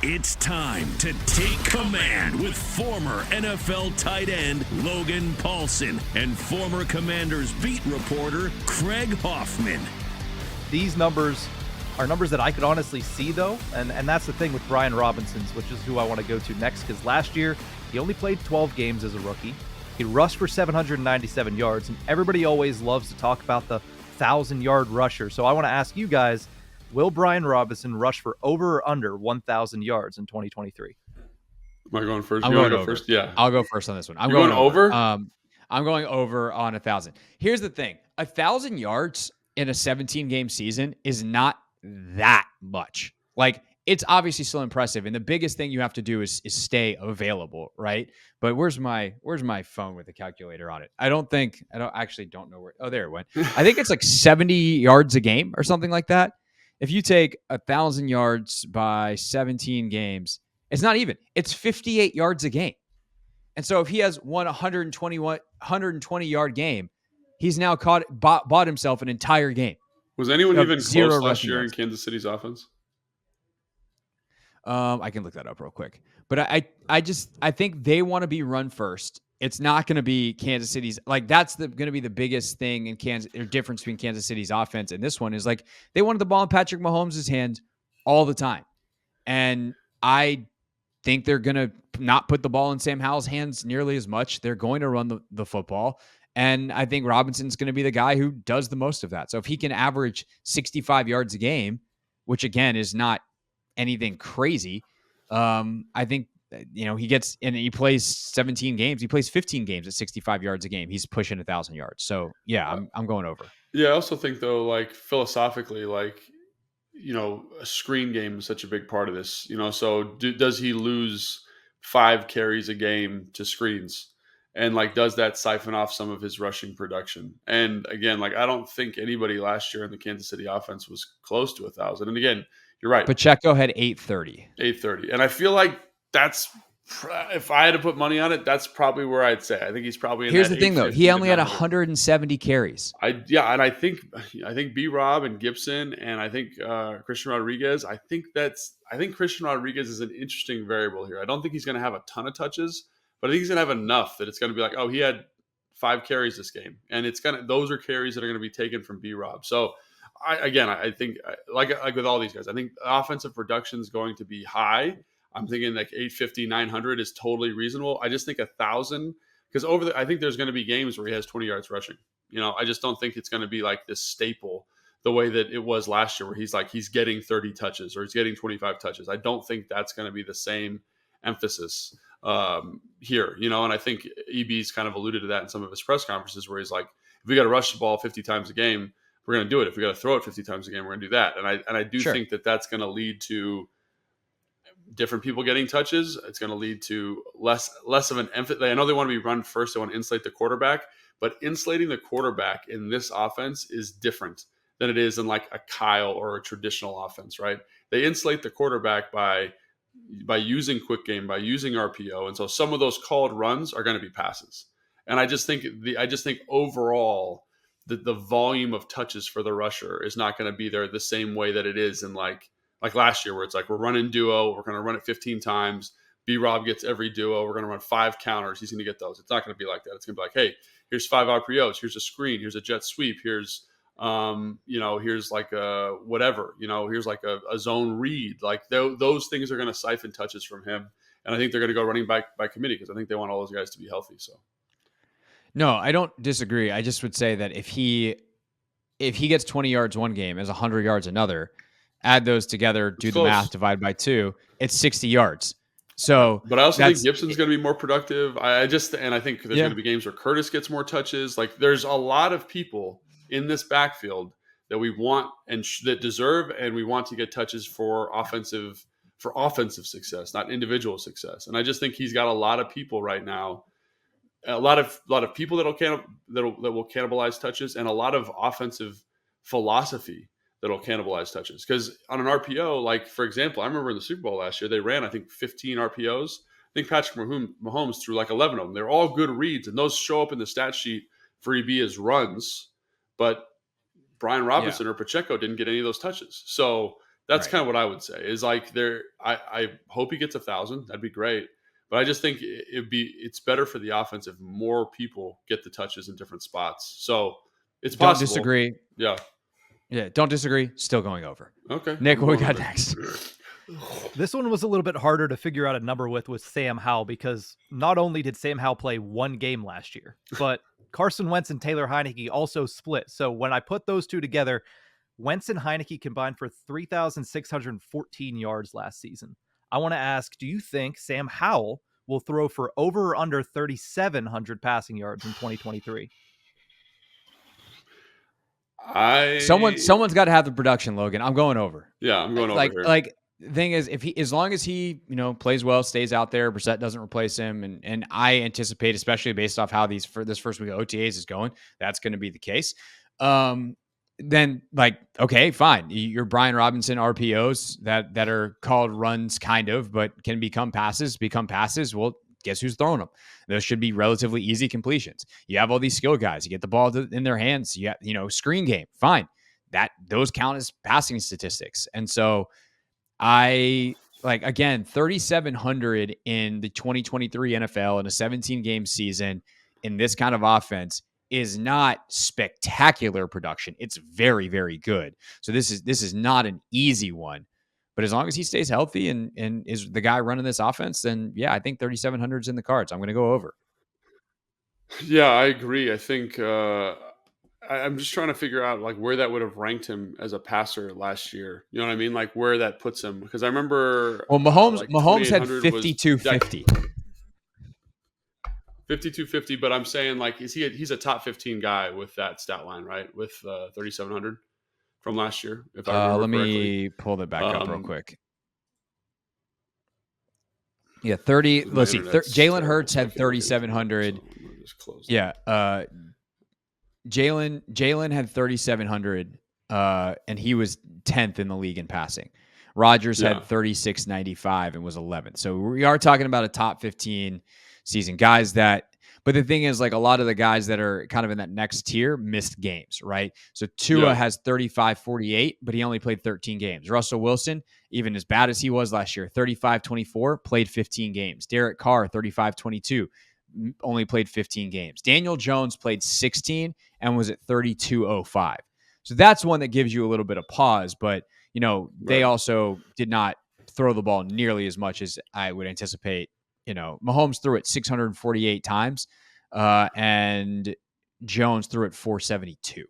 It's time to take command with former NFL tight end Logan Paulsen and former Commanders beat reporter Craig Hoffman. These numbers are numbers that I could honestly see, though, and that's the thing with Brian Robinson's, which is who I want to go to next, because last year he only played 12 games as a rookie. He rushed for 797 yards, and everybody always loves to talk about the 1,000-yard rusher. So I want to ask you guys, will Brian Robinson rush for over or under 1,000 yards in 2023? Am I going first? I'm you going go over. first? Yeah. I'll go first on this one. I'm going over? I'm going over on 1,000. Here's the thing. 1,000 yards in a 17-game season is not that much. Like, it's obviously still impressive, and the biggest thing you have to do is stay available, right? But where's my phone with the calculator on it? I don't know where. Oh, there it went. I think it's like 70 yards a game or something like that. If you take 1,000 yards by 17 games, it's not even. It's 58 yards a game. And so if he has 120 yard game, he's now bought himself an entire game. Was anyone even close last year yards in Kansas City's offense? I can look that up real quick. But I think they want to be run first. It's not going to be Kansas City's, like, that's going to be the biggest thing in Kansas, or difference between Kansas City's offense and this one is, like, they wanted the ball in Patrick Mahomes' hand all the time. And I think they're going to not put the ball in Sam Howell's hands nearly as much. They're going to run the football. And I think Robinson's going to be the guy who does the most of that. So if he can average 65 yards a game, which again is not anything crazy, I think, he plays 17 games. He plays 15 games at 65 yards a game. He's pushing 1,000 yards. So yeah, I'm going over. Yeah. I also think, though, like, philosophically, like, a screen game is such a big part of this, so does he lose 5 carries a game to screens? And, like, does that siphon off some of his rushing production? And again, like, I don't think anybody last year in the Kansas City offense was close to 1,000. And again, you're right. Pacheco had 830. 830. And I feel like that's, if I had to put money on it, that's probably where I'd say. I think he's probably in Here's that the thing, though. He only had 170 carries. And I think B-Rob and Gibson and I think Christian Rodriguez, I think Christian Rodriguez is an interesting variable here. I don't think he's going to have a ton of touches, but I think he's going to have enough that it's going to be like, oh, he had 5 carries this game. And those are carries that are going to be taken from B-Rob. So I think like with all these guys, I think offensive production is going to be high. I'm thinking like 850, 900 is totally reasonable. I just think 1,000, because I think there's going to be games where he has 20 yards rushing. I just don't think it's going to be like this staple the way that it was last year, where he's getting 30 touches or he's getting 25 touches. I don't think that's going to be the same emphasis here, and I think EB's kind of alluded to that in some of his press conferences, where he's like, if we got to rush the ball 50 times a game, we're going to do it. If we got to throw it 50 times a game, we're going to do that. And I do think that that's going to lead to different people getting touches. It's going to lead to less of an emphasis. I know they want to be run first. They want to insulate the quarterback, but insulating the quarterback in this offense is different than it is in like a Kyle or a traditional offense, right? They insulate the quarterback by using quick game, by using RPO. And so some of those called runs are going to be passes. And I just think overall the volume of touches for the rusher is not going to be there the same way that it is in like last year, where it's like, we're running duo, we're going to run it 15 times. B-Rob gets every duo. We're going to run 5 counters. He's going to get those. It's not going to be like that. It's going to be like, hey, here's 5 RPOs. Here's a screen. Here's a jet sweep. Here's, here's like a whatever, here's like a zone read. Like those things are going to siphon touches from him. And I think they're going to go running back by committee, because I think they want all those guys to be healthy. So. No, I don't disagree. I just would say that if he gets 20 yards one game, as 100 yards another, add those together, do the math, divide by 2, it's 60 yards. So, but I also think Gibson's going to be more productive. I think there's going to be games where Curtis gets more touches. Like, there's a lot of people in this backfield that we want and that deserve, and we want to get touches for offensive success, not individual success. And I just think he's got a lot of people right now, a lot of people that will cannibalize touches, and a lot of offensive philosophy that'll cannibalize touches. Because on an RPO, like, for example, I remember in the Super Bowl last year, they ran, I think, 15 RPOs. I think Patrick Mahomes threw like 11 of them. They're all good reads, and those show up in the stat sheet for EB as runs. But Brian Robinson or Pacheco didn't get any of those touches. So That's Right. kind of what I would say. Is like I hope he gets 1,000. That'd be great. But I just think it's better for the offense if more people get the touches in different spots. So it's Don't possible. disagree. Yeah. Yeah, don't disagree. Still going over. Okay. Nick, I'm what we going got over. next? This one was a little bit harder to figure out a number with Sam Howell, because not only did Sam Howell play one game last year, but Carson Wentz and Taylor Heineke also split. So when I put those two together, Wentz and Heineke combined for 3,614 yards last season. I want to ask, do you think Sam Howell will throw for over or under 3,700 passing yards in 2023? Someone's got to have the production, Logan. I'm going over. Yeah, I'm going over here. Like the thing is, as long as he, plays well, stays out there, Brissett doesn't replace him, and I anticipate, especially based off how this first week of OTAs is going, that's going to be the case. Then okay, fine. Your Brian Robinson RPOs that are called runs kind of, but can become passes. Well, guess who's throwing them? Those should be relatively easy completions. You have all these skill guys. You get the ball in their hands. You have, screen game. Fine. Those count as passing statistics. And so again, 3,700 in the 2023 NFL in a 17-game season in this kind of offense is not spectacular production. It's very, very good. So this is not an easy one. But as long as he stays healthy and is the guy running this offense, then yeah, I think 3,700 is in the cards. I'm going to go over. Yeah, I agree. I think I'm just trying to figure out like where that would have ranked him as a passer last year. You know what I mean? Like where that puts him, because I remember. Well, Mahomes had 2,800 5250. 5250, but I'm saying like he's a top 15 guy with that stat line, right? With 3,700 from last year, if I remember Let correctly. me pull that back up real quick. Yeah, 30. Let's see. Jalen Hurts had 3,700. Yeah, Jalen had 3,700, and he was 10th in the league in passing. Rodgers had 3,695 and was 11th. So we are talking about a top 15 season, guys that. But the thing is, like, a lot of the guys that are kind of in that next tier missed games, right? So Tua has 35-48, but he only played 13 games. Russell Wilson, even as bad as he was last year, 35-24, played 15 games. Derek Carr, 35-22, only played 15 games. Daniel Jones played 16 and was at 32-05. So that's one that gives you a little bit of pause, but, they also did not throw the ball nearly as much as I would anticipate. Mahomes threw it 648 times, and Jones threw it 472.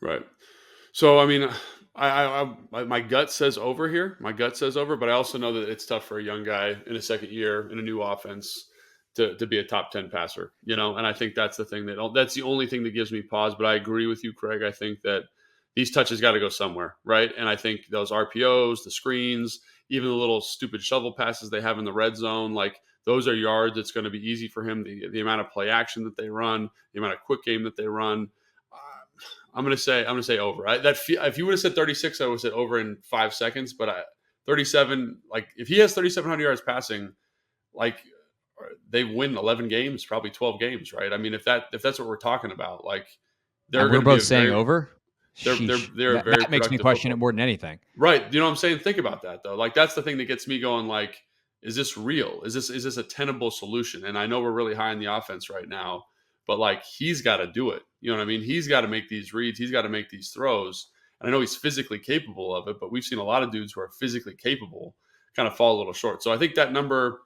Right. So, I mean, I my gut says over here. My gut says over, but I also know that it's tough for a young guy in a second year in a new offense to be a top 10 passer, and I think that's the thing that's the only thing that gives me pause. But I agree with you, Craig. I think that these touches got to go somewhere, right? And I think those RPOs, the screens, even the little stupid shovel passes they have in the red zone, like those are yards. It's going to be easy for him. The amount of play action that they run, the amount of quick game that they run. I'm going to say over. If you would have said 36, I would have said over in 5 seconds. But 37, like if he has 3,700 yards passing, like they win 11 games, probably 12 games, right? I mean, if that's what we're talking about, like we're both saying over. That makes me question it more than anything. Right. You know what I'm saying? Think about that though. Like that's the thing that gets me going. Like, is this real? Is this a tenable solution? And I know we're really high in the offense right now, but like he's got to do it. You know what I mean? He's got to make these reads. He's got to make these throws. And I know he's physically capable of it, but we've seen a lot of dudes who are physically capable kind of fall a little short. So I think that number,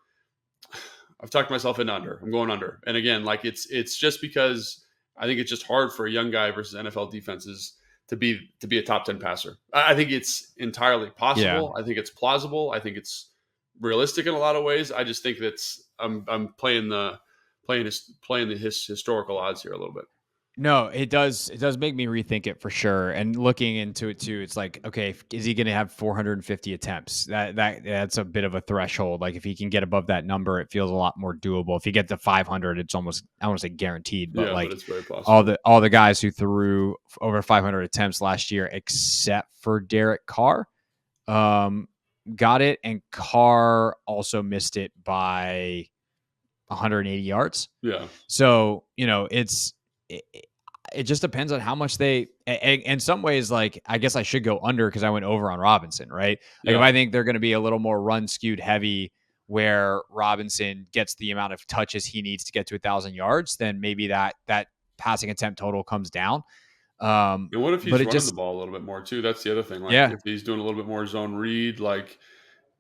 I've talked myself into under. I'm going under. And again, like it's just because I think it's just hard for a young guy versus NFL defenses to be a top 10 passer. I think it's entirely possible. Yeah. I think it's plausible. I think it's realistic in a lot of ways. I just think that's I'm playing the historical odds here a little bit. No, it does make me rethink it for sure. And looking into it too, it's like, okay, is he going to have 450 attempts? That's a bit of a threshold. Like if he can get above that number, it feels a lot more doable. If you get to 500, it's almost, I want to say guaranteed, but but it's very possible. all the guys who threw over 500 attempts last year, except for Derek Carr, got it. And Carr also missed it by 180 yards. Yeah. So, it just depends on how much in some ways, like, I guess I should go under because I went over on Robinson, right? Like, if Yeah. I think they're going to be a little more run skewed heavy where Robinson gets the amount of touches he needs to get to 1,000 yards, then maybe that passing attempt total comes down. And what if But he's it running the just, ball a little bit more too? That's the other thing. Like yeah, if he's doing a little bit more zone read, like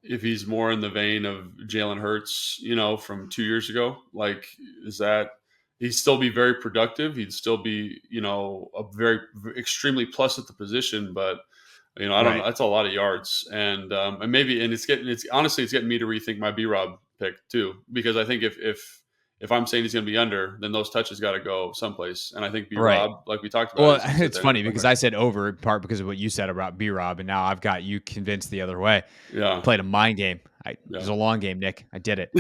if he's more in the vein of Jalen Hurts, from 2 years ago, like is that he'd still be very productive. He'd still be, a very extremely plus at the position, but I don't know. right. That's a lot of yards, and maybe, and it's honestly, it's getting me to rethink my B-Rob pick too, because I think if I'm saying he's going to be under, then those touches got to go someplace, and I think Right. B-Rob, like we talked about, Well, is gonna sit it's there funny and because okay. I said over in part because of what you said about B-Rob, and now I've got you convinced the other way. Yeah. Played a mind game. It Yeah. was a long game, Nick. I did it.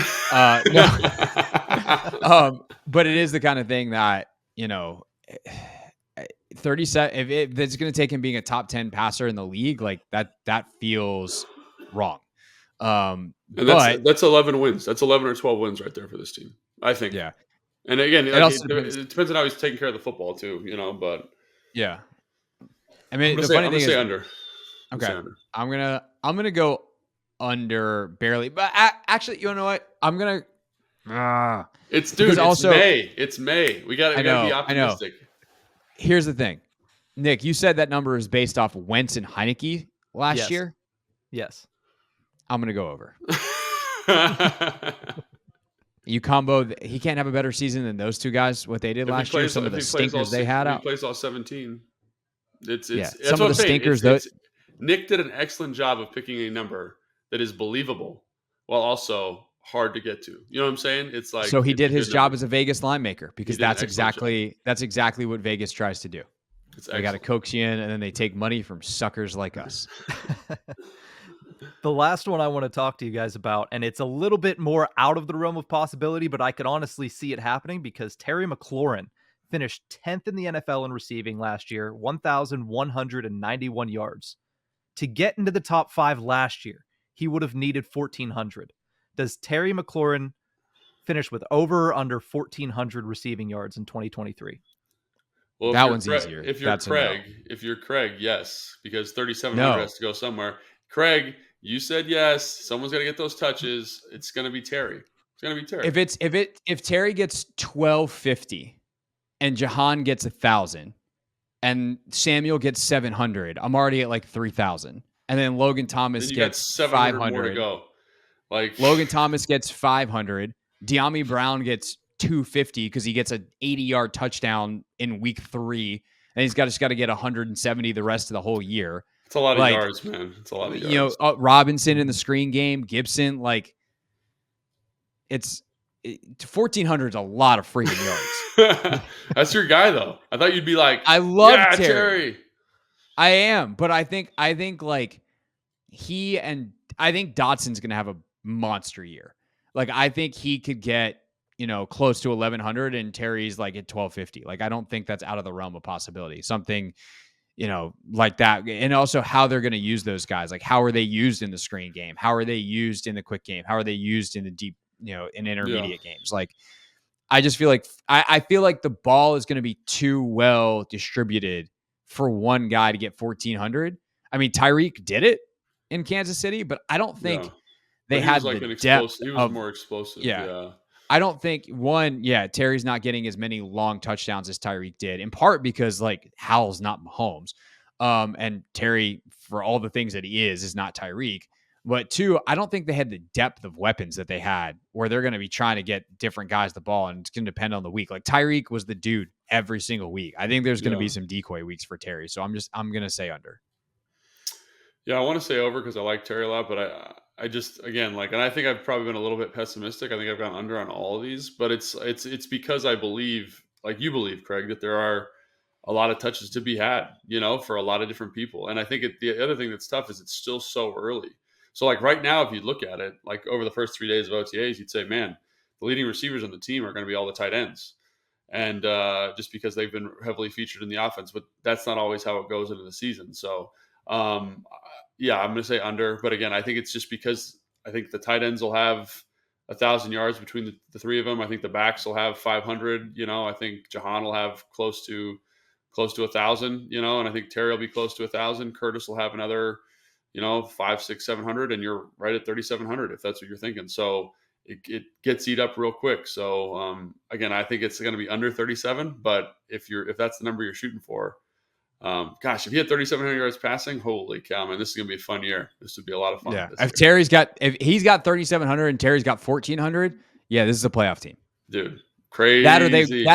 No, but it is the kind of thing that 37. If it's going to take him being a top 10 passer in the league, like that feels wrong. And But that's 11 wins. That's 11 or 12 wins right there for this team, I think. yeah, And again, it like also depends. it depends on how he's taking care of the football too, but Yeah, I I'm mean gonna the say funny I'm gonna thing say is, under. I'm gonna okay, say under. I'm gonna go under barely, but actually, you know what? I'm gonna It's because it's also May. It's May. We gotta be I know. optimistic. Here's the thing, Nick. You said that number is based off Wentz and Heineke last Yes. year. Yes. I'm gonna go over. You combo, he can't have a better season than those two guys. What they did last year, some of the stinkers they had if he out. plays all 17. It's Yeah, that's some what of I'm the saying. stinkers. It's Nick did an excellent job of picking a number that is believable while also hard to get to. You know what I'm saying? It's like So he it's a did his good job number. as a Vegas line maker He because did an that's excellent job. exactly what Vegas tries to do. It's They got to excellent. coax you in, and then they take money from suckers like us. The last one I want to talk to you guys about, and it's a little bit more out of the realm of possibility, but I could honestly see it happening because Terry McLaurin finished 10th in the NFL in receiving last year, 1,191 yards. To get into the top 5 last year, he would have needed 1,400. Does Terry McLaurin finish with over or under 1,400 receiving yards in 2023? Well, That one's easier. if you're That's a no. Craig, yes, because 3,700 No. has to go somewhere. Craig, you said yes. Someone's got to get those touches. It's going to be Terry. It's going to be Terry. If Terry gets 1,250 and Jahan gets 1,000 and Samuel gets 700, I'm already at like 3,000. And then Logan Thomas Then you got gets 700 more to 500. go. Like Logan Thomas gets 500. De'Ami Brown gets 250 because he gets an 80-yard touchdown in week 3, and he's just got to get 170 the rest of the whole year. it's a lot of Like, yards, man. It's a lot of yards. Robinson in the screen game, Gibson, like 1,400 is a lot of freaking yards. That's your guy, though. I thought you'd be like, I love yeah, Terry. I am, but I think like I think Dotson's going to have a monster year. Like, I think he could get, close to 1,100 and Terry's like at 1,250. Like, I don't think that's out of the realm of possibility. Something, like that. And also how they're going to use those guys. Like, how are they used in the screen game? How are they used in the quick game? How are they used in the deep, in intermediate games? Like, I just feel like, I feel like the ball is going to be too well distributed for one guy to get 1,400. I mean, Tyreek did it in Kansas City, but I don't think they had the depth. He was more explosive. Yeah. I don't think Terry's not getting as many long touchdowns as Tyreek did, in part because like Howell's not Mahomes. And Terry, for all the things that he is not Tyreek. But 2, I don't think they had the depth of weapons that they had where they're going to be trying to get different guys the ball, and it's going to depend on the week. Like Tyreek was the dude every single week. I think there's going to be some decoy weeks for Terry. So I'm going to say under. Yeah, I want to say over because I like Terry a lot, but I just, again, like, and I think I've probably been a little bit pessimistic. I think I've gone under on all of these, but it's because I believe, like you believe, Craig, that there are a lot of touches to be had, for a lot of different people. And I think the other thing that's tough is it's still so early. So like right now, if you look at it, like over the first 3 days of OTAs, you'd say, man, the leading receivers on the team are going to be all the tight ends. And just because they've been heavily featured in the offense, but that's not always how it goes into the season. So, yeah, I'm going to say under. But again, I think it's just because I think the tight ends will have 1,000 yards between the 3 of them. I think the backs will have 500. I think Jahan will have close to close to 1,000, and I think Terry will be close to 1,000. Curtis will have another, 5, 6, 700, and you're right at 3,700 if that's what you're thinking. So it gets eat up real quick. So again, I think it's going to be under 37, but if that's the number you're shooting for, gosh, if he had 3,700 yards passing, holy cow, man, this is going to be a fun year. This would be a lot of fun. Yeah. If he's got 3,700 and Terry's got 1,400, yeah, this is a playoff team. Dude, crazy. That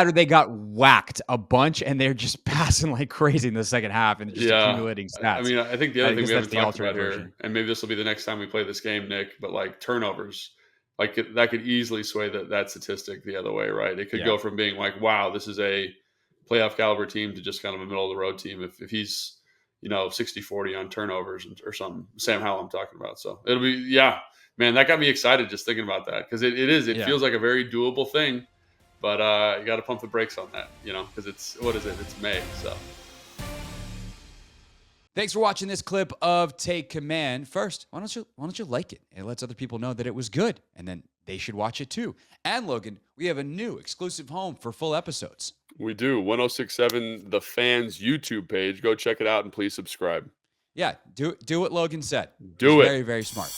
or they got whacked a bunch and they're just passing like crazy in the second half and just accumulating stats. I mean, I think the other thing we haven't talked about version here, and maybe this will be the next time we play this game, Nick, but like turnovers, like that could easily sway that statistic the other way, right? It could go from being like, wow, this is a playoff caliber team to just kind of a middle of the road team if he's 60-40 on turnovers or something. Sam Howell I'm talking about. So it'll be man, that got me excited just thinking about that, because it feels like a very doable thing, but you got to pump the brakes on that, because it's May. So thanks for watching this clip of Take Command. First, why don't you like it? It lets other people know that it was good, and then they should watch it too. And Logan, we have a new exclusive home for full episodes. We do. 1067 The Fans YouTube page. Go check it out and please subscribe. Yeah, do what Logan said. Do it. Very, very smart.